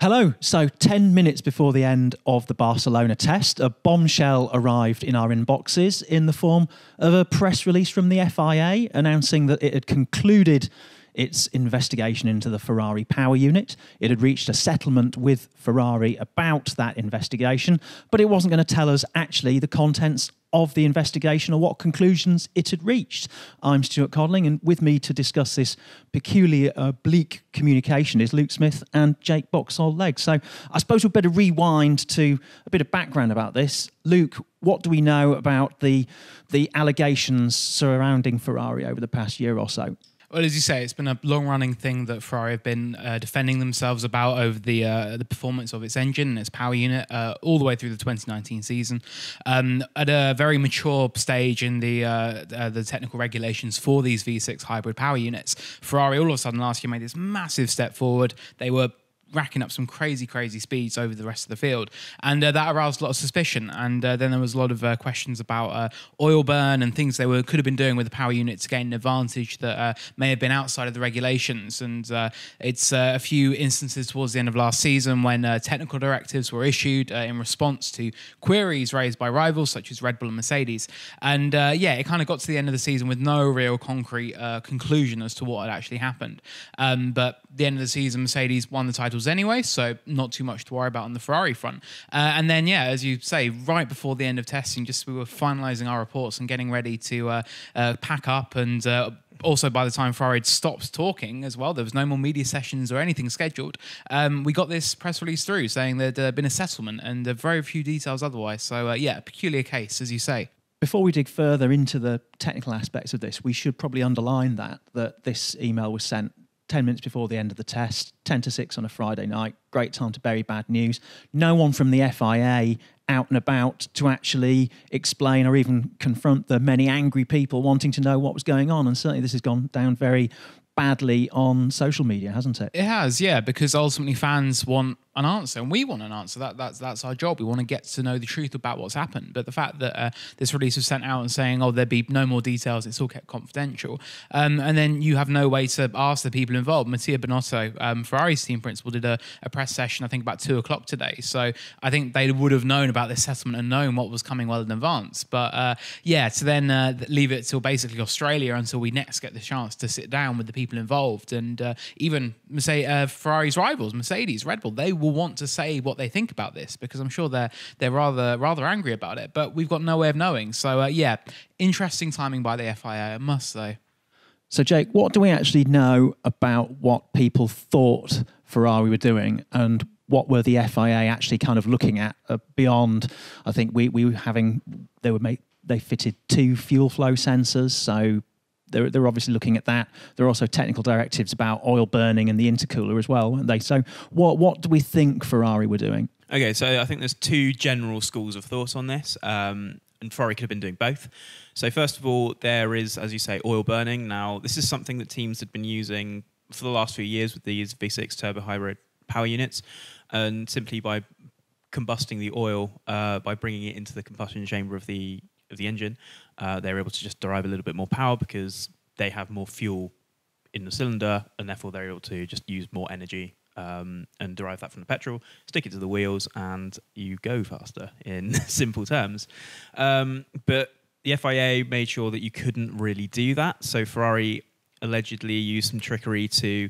Hello. So 10 minutes before the end of the Barcelona test, a bombshell arrived in our inboxes in the form of a press release from the FIA announcing that it had concluded its investigation into the Ferrari power unit. It had reached a settlement with Ferrari about that investigation, but it wasn't going to tell us actually the contents of the investigation or what conclusions it had reached. I'm Stuart Codling, and with me to discuss this peculiar oblique communication is Luke Smith and Jake Boxall-Legge. So I suppose we'd better rewind to a bit of background about this. Luke, what do we know about the allegations surrounding Ferrari over the past year or so? Well, as you say, it's been a long-running thing that Ferrari have been defending themselves about over the performance of its engine and its power unit all the way through the 2019 season. At a very mature stage in the technical regulations for these V6 hybrid power units, Ferrari all of a sudden last year made this massive step forward. They were racking up some crazy speeds over the rest of the field, and that aroused a lot of suspicion. And then there was a lot of questions about oil burn and things they could have been doing with the power unit to gain an advantage that may have been outside of the regulations. And it's a few instances towards the end of last season when technical directives were issued in response to queries raised by rivals such as Red Bull and Mercedes. And it kind of got to the end of the season with no real concrete conclusion as to what had actually happened. But the end of the season, Mercedes won the title anyway, so not too much to worry about on the Ferrari front. And then, as you say, right before the end of testing, we were finalising our reports and getting ready to pack up. And also, by the time Ferrari had stopped talking as well, there was no more media sessions or anything scheduled. We got this press release through saying there'd been a settlement and very few details otherwise. So, a peculiar case, as you say. Before we dig further into the technical aspects of this, we should probably underline that this email was sent 10 minutes before the end of the test, 10 to 6 on a Friday night. Great time to bury bad news. No one from the FIA out and about to actually explain or even confront the many angry people wanting to know what was going on. And certainly this has gone down very badly on social media, hasn't it? It has, because ultimately fans want an answer, and we want an answer. That's our job. We want to get to know the truth about what's happened. But the fact that this release was sent out and saying, there'd be no more details, it's all kept confidential, and then you have no way to ask the people involved. Mattia Binotto, Ferrari's team principal, did a press session, I think about 2:00 today. So I think they would have known about this settlement and known what was coming well in advance. But to then leave it till basically Australia until we next get the chance to sit down with the people involved, and even Ferrari's rivals, Mercedes, Red Bull, they will want to say what they think about this, because I'm sure they're rather angry about it, but we've got no way of knowing. So interesting timing by the FIA, I must say. So Jake, what do we actually know about what people thought Ferrari were doing, and what were the FIA actually kind of looking at beyond? I think they fitted 2 fuel flow sensors, so they're obviously looking at that. There are also technical directives about oil burning and the intercooler as well, weren't they? So what do we think Ferrari were doing? Okay, so I think there's 2 general schools of thought on this, and Ferrari could have been doing both. So first of all, there is, as you say, oil burning. Now, this is something that teams had been using for the last few years with these V6 turbo hybrid power units, and simply by combusting the oil, by bringing it into the combustion chamber of the engine, they're able to just derive a little bit more power because they have more fuel in the cylinder, and therefore they're able to just use more energy and derive that from the petrol, stick it to the wheels, and you go faster, in simple terms. But the FIA made sure that you couldn't really do that, so Ferrari allegedly used some trickery to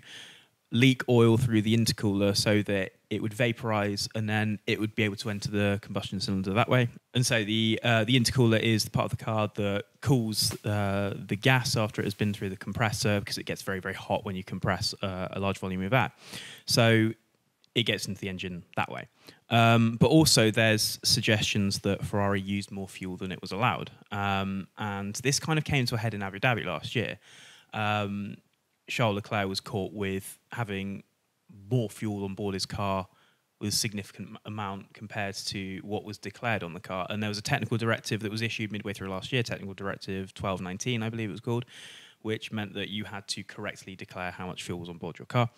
leak oil through the intercooler so that it would vaporize, and then it would be able to enter the combustion cylinder that way. And so the intercooler is the part of the car that cools the gas after it has been through the compressor, because it gets very, very hot when you compress a large volume of air. So it gets into the engine that way. But also there's suggestions that Ferrari used more fuel than it was allowed. And this kind of came to a head in Abu Dhabi last year. Charles Leclerc was caught with having more fuel on board his car with a significant amount compared to what was declared on the car. And there was a technical directive that was issued midway through last year, Technical Directive 1219, I believe it was called, which meant that you had to correctly declare how much fuel was on board your car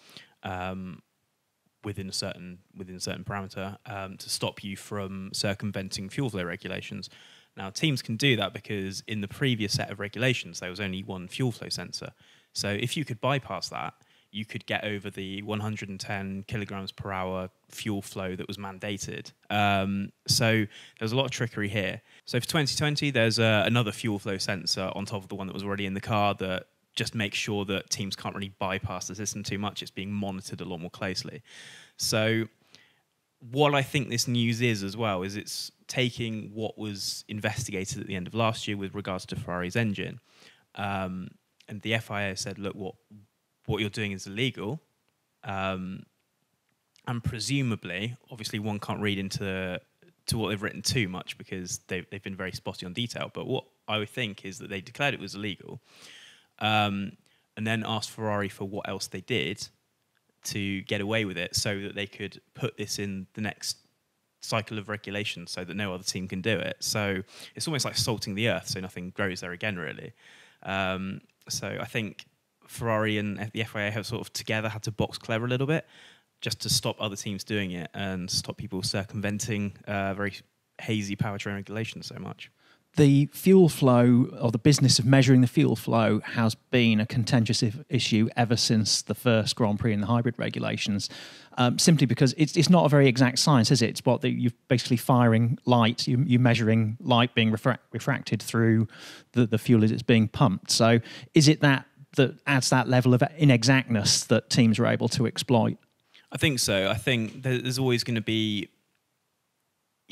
within a certain parameter to stop you from circumventing fuel flow regulations. Now, teams can do that because in the previous set of regulations, there was only one fuel flow sensor. So if you could bypass that, you could get over the 110 kilograms per hour fuel flow that was mandated. So there's a lot of trickery here. So for 2020, there's another fuel flow sensor on top of the one that was already in the car that just makes sure that teams can't really bypass the system too much. It's being monitored a lot more closely. So what I think this news is as well is it's taking what was investigated at the end of last year with regards to Ferrari's engine. And the FIA said, look, what you're doing is illegal. And presumably, obviously one can't read into what they've written too much because they've been very spotty on detail. But what I would think is that they declared it was illegal and then asked Ferrari for what else they did to get away with it so that they could put this in the next cycle of regulation so that no other team can do it. So it's almost like salting the earth so nothing grows there again, really. So I think Ferrari and the FIA have sort of together had to box clever a little bit just to stop other teams doing it and stop people circumventing very hazy powertrain regulations so much. The fuel flow, or the business of measuring the fuel flow, has been a contentious issue ever since the first Grand Prix in the hybrid regulations, simply because it's not a very exact science, is it? It's what you're basically firing light, you're measuring light being refracted through the fuel as it's being pumped. So is it that adds that level of inexactness that teams are able to exploit? I think so. I think there's always going to be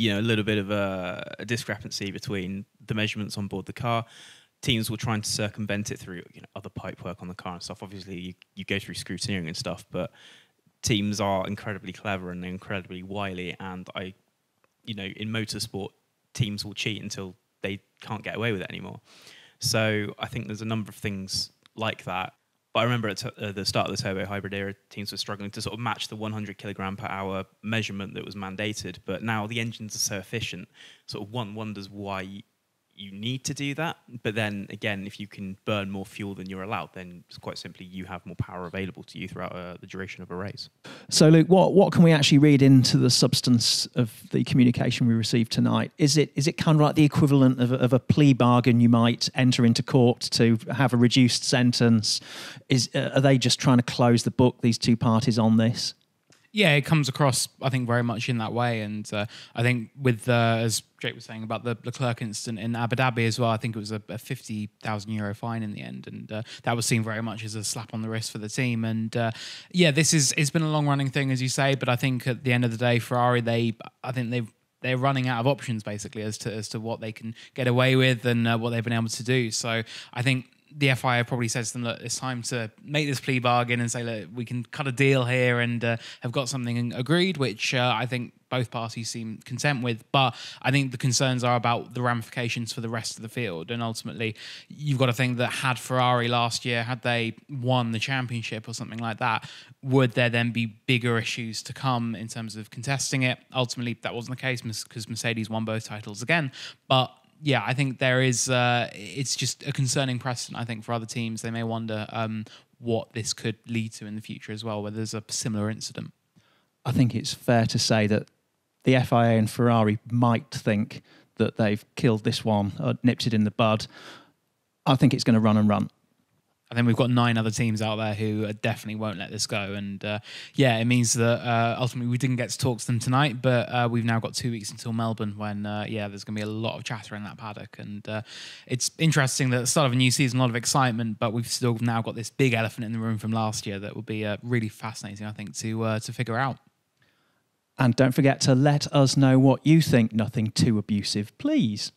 a little bit of a discrepancy between the measurements on board the car. Teams will try and circumvent it through other pipe work on the car and stuff. Obviously, you go through scrutineering and stuff, but teams are incredibly clever and incredibly wily. And in motorsport, teams will cheat until they can't get away with it anymore. So I think there's a number of things like that. But I remember at the start of the turbo hybrid era, teams were struggling to sort of match the 100 kilogram per hour measurement that was mandated. But now the engines are so efficient, sort of one wonders why you need to do that. But then again, if you can burn more fuel than you're allowed, then it's quite simply you have more power available to you throughout the duration of a race. So, Luke, what can we actually read into the substance of the communication we received tonight? Is it kind of like the equivalent of a plea bargain you might enter into court to have a reduced sentence? Are they just trying to close the book, these two parties, on this? Yeah, it comes across, I think, very much in that way. And I think with, as Jake was saying about the Leclerc incident in Abu Dhabi as well, I think it was a €50,000 fine in the end. And that was seen very much as a slap on the wrist for the team. And it's been a long running thing, as you say. But I think at the end of the day, Ferrari, they're running out of options basically as to what they can get away with and what they've been able to do. So I think the FIA probably says to them, look, it's time to make this plea bargain and say, look, we can cut a deal here and have got something agreed, which I think both parties seem content with. But I think the concerns are about the ramifications for the rest of the field. And ultimately, you've got to think that had Ferrari last year, had they won the championship or something like that, would there then be bigger issues to come in terms of contesting it? Ultimately, that wasn't the case because Mercedes won both titles again. But yeah, I think there is. It's just a concerning precedent. I think for other teams, they may wonder what this could lead to in the future as well, whether there's a similar incident. I think it's fair to say that the FIA and Ferrari might think that they've killed this one, or nipped it in the bud. I think it's going to run and run. I think we've got 9 other teams out there who definitely won't let this go. And it means that ultimately we didn't get to talk to them tonight, but we've now got 2 weeks until Melbourne when, there's going to be a lot of chatter in that paddock. And it's interesting that at the start of a new season, a lot of excitement, but we've still now got this big elephant in the room from last year that will be really fascinating, I think, to figure out. And don't forget to let us know what you think. Nothing too abusive, please.